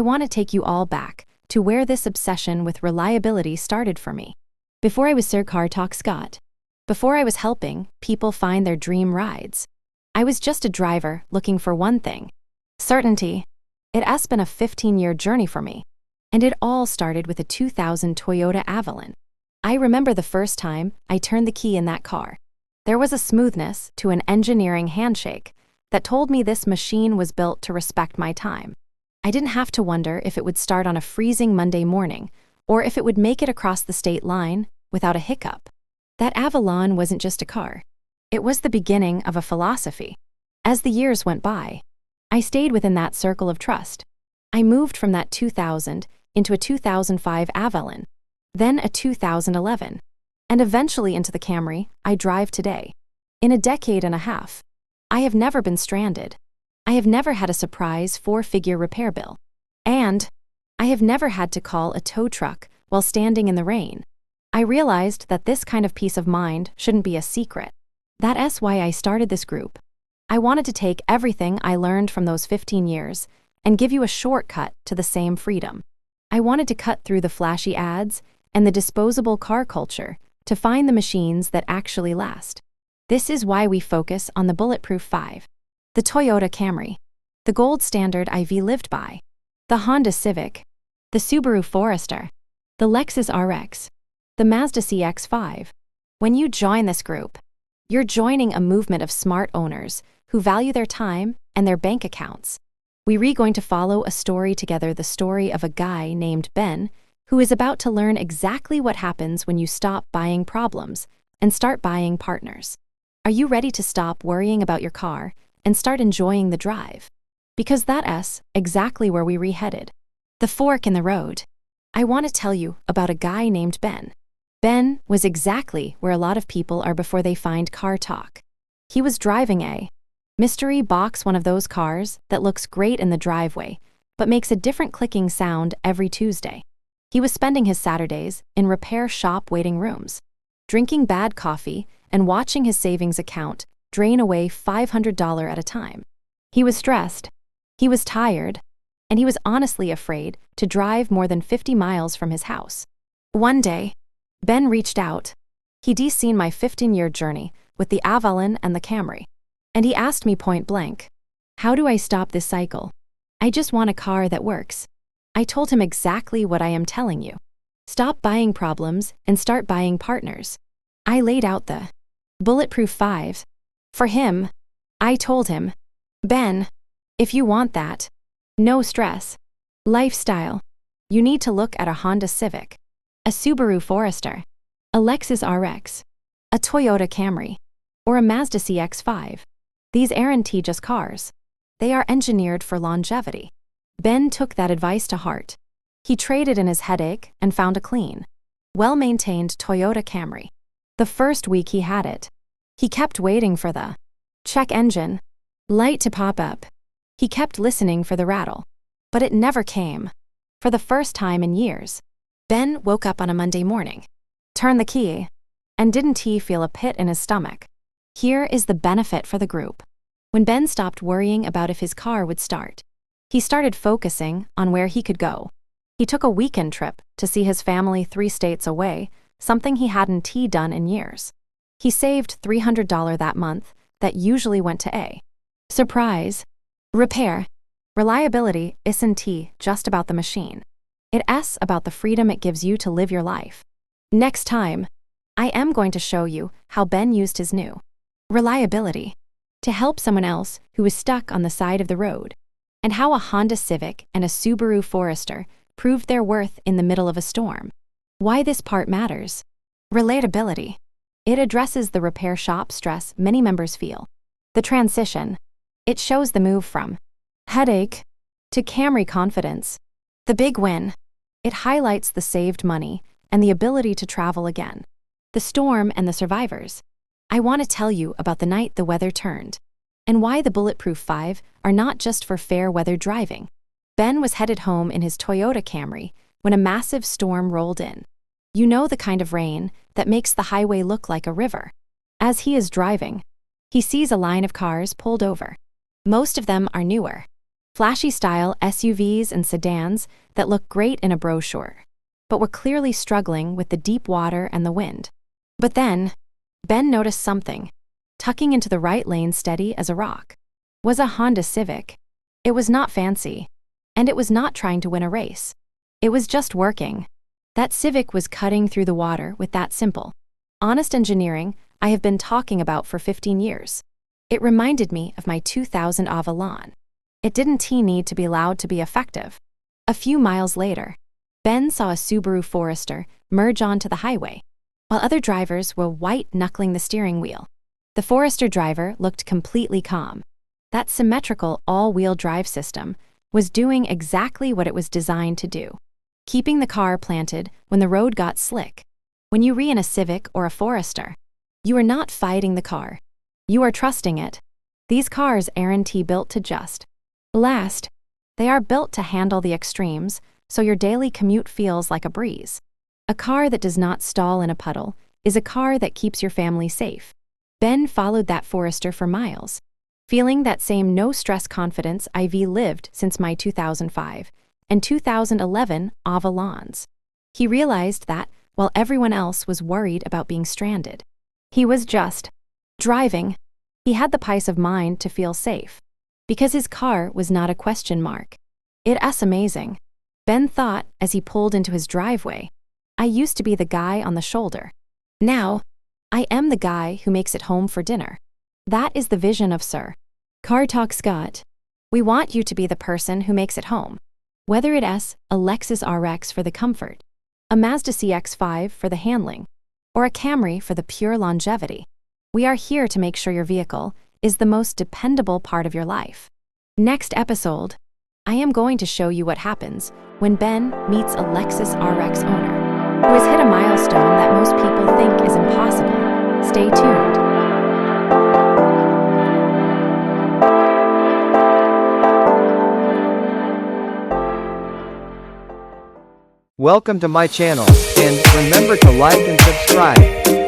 want to take you all back to where this obsession with reliability started for me. Before I was Sir Car Talk Scott. Before I was helping people find their dream rides. I was just a driver looking for one thing: certainty. It has been a 15-year journey for me. And it all started with a 2000 Toyota Avalon. I remember the first time I turned the key in that car. There was a smoothness to an engineering handshake that told me this machine was built to respect my time. I didn't have to wonder if it would start on a freezing Monday morning or if it would make it across the state line without a hiccup. That Avalon wasn't just a car. It was the beginning of a philosophy. As the years went by, I stayed within that circle of trust. I moved from that 2000 into a 2005 Avalon, then a 2011, and eventually into the Camry I drive today. In a decade and a half, I have never been stranded. I have never had a surprise four-figure repair bill. And I have never had to call a tow truck while standing in the rain. I realized that this kind of peace of mind shouldn't be a secret. That's why I started this group. I wanted to take everything I learned from those 15 years and give you a shortcut to the same freedom. I wanted to cut through the flashy ads and the disposable car culture to find the machines that actually last. This is why we focus on the Bulletproof 5, the Toyota Camry, the gold standard IV lived by, the Honda Civic, the Subaru Forester, the Lexus RX, the Mazda CX-5. When you join this group, you're joining a movement of smart owners who value their time and their bank accounts. We're going to follow a story together, the story of a guy named Ben who is about to learn exactly what happens when you stop buying problems and start buying partners. Are you ready to stop worrying about your car and start enjoying the drive? Because that's exactly where we're headed. The fork in the road. I want to tell you about a guy named Ben. Ben was exactly where a lot of people are before they find car talk. He was driving a mystery box, one of those cars that looks great in the driveway, but makes a different clicking sound every Tuesday. He was spending his Saturdays in repair shop waiting rooms, drinking bad coffee and watching his savings account drain away $500 at a time. He was stressed, he was tired, and he was honestly afraid to drive more than 50 miles from his house. One day, Ben reached out. He'd seen my 15-year journey with the Avalon and the Camry. And he asked me point blank, how do I stop this cycle? I just want a car that works. I told him exactly what I am telling you. Stop buying problems and start buying partners. I laid out the Bulletproof 5. For him, I told him, Ben, if you want that, no stress, lifestyle, you need to look at a Honda Civic, a Subaru Forester, a Lexus RX, a Toyota Camry, or a Mazda CX-5. These aren't just cars. They are engineered for longevity. Ben took that advice to heart. He traded in his headache and found a clean, well-maintained Toyota Camry. The first week he had it, he kept waiting for the check engine light to pop up. He kept listening for the rattle, but it never came. For the first time in years, Ben woke up on a Monday morning, turned the key, and didn't he feel a pit in his stomach? Here is the benefit for the group. When Ben stopped worrying about if his car would start, he started focusing on where he could go. He took a weekend trip to see his family 3 states away, something he hadn't done in years. He saved $300 that month that usually went to a surprise repair. Reliability isn't just about the machine. It's about the freedom it gives you to live your life. Next time, I am going to show you how Ben used his new reliability to help someone else who was stuck on the side of the road, and how a Honda Civic and a Subaru Forester proved their worth in the middle of a storm. Why this part matters. Relatability. It addresses the repair shop stress many members feel. The transition. It shows the move from headache to Camry confidence. The big win. It highlights the saved money and the ability to travel again. The storm and the survivors. I want to tell you about the night the weather turned, and why the Bulletproof 5 are not just for fair weather driving. Ben was headed home in his Toyota Camry when a massive storm rolled in. You know, the kind of rain that makes the highway look like a river. As he is driving, he sees a line of cars pulled over. Most of them are newer, Flashy style SUVs and sedans that look great in a brochure, but were clearly struggling with the deep water and the wind. But then, Ben noticed something, tucking into the right lane steady as a rock. Was a Honda Civic. It was not fancy, and it was not trying to win a race. It was just working. That Civic was cutting through the water with that simple, honest engineering I have been talking about for 15 years. It reminded me of my 2000 Avalon. It didn't need to be loud to be effective. A few miles later, Ben saw a Subaru Forester merge onto the highway, while other drivers were white-knuckling the steering wheel. The Forester driver looked completely calm. That symmetrical all-wheel drive system was doing exactly what it was designed to do, keeping the car planted when the road got slick. When you re in a Civic or a Forester, you are not fighting the car. You are trusting it. These cars aren't built to just last. They are built to handle the extremes, so your daily commute feels like a breeze. A car that does not stall in a puddle is a car that keeps your family safe. Ben followed that Forester for miles, feeling that same no-stress confidence I've lived since my 2005 and 2011 Avalons. He realized that, while everyone else was worried about being stranded, he was just driving. He had the peace of mind to feel safe, because his car was not a question mark. It's amazing, Ben thought as he pulled into his driveway. I used to be the guy on the shoulder. Now, I am the guy who makes it home for dinner. That is the vision of Sir Car Talk Scott. We want you to be the person who makes it home. Whether it's a Lexus RX for the comfort, a Mazda CX-5 for the handling, or a Camry for the pure longevity, we are here to make sure your vehicle is the most dependable part of your life. Next episode, I am going to show you what happens when Ben meets a Lexus RX owner who has hit a milestone that most people think is impossible. Stay tuned. Welcome to my channel, and remember to like and subscribe.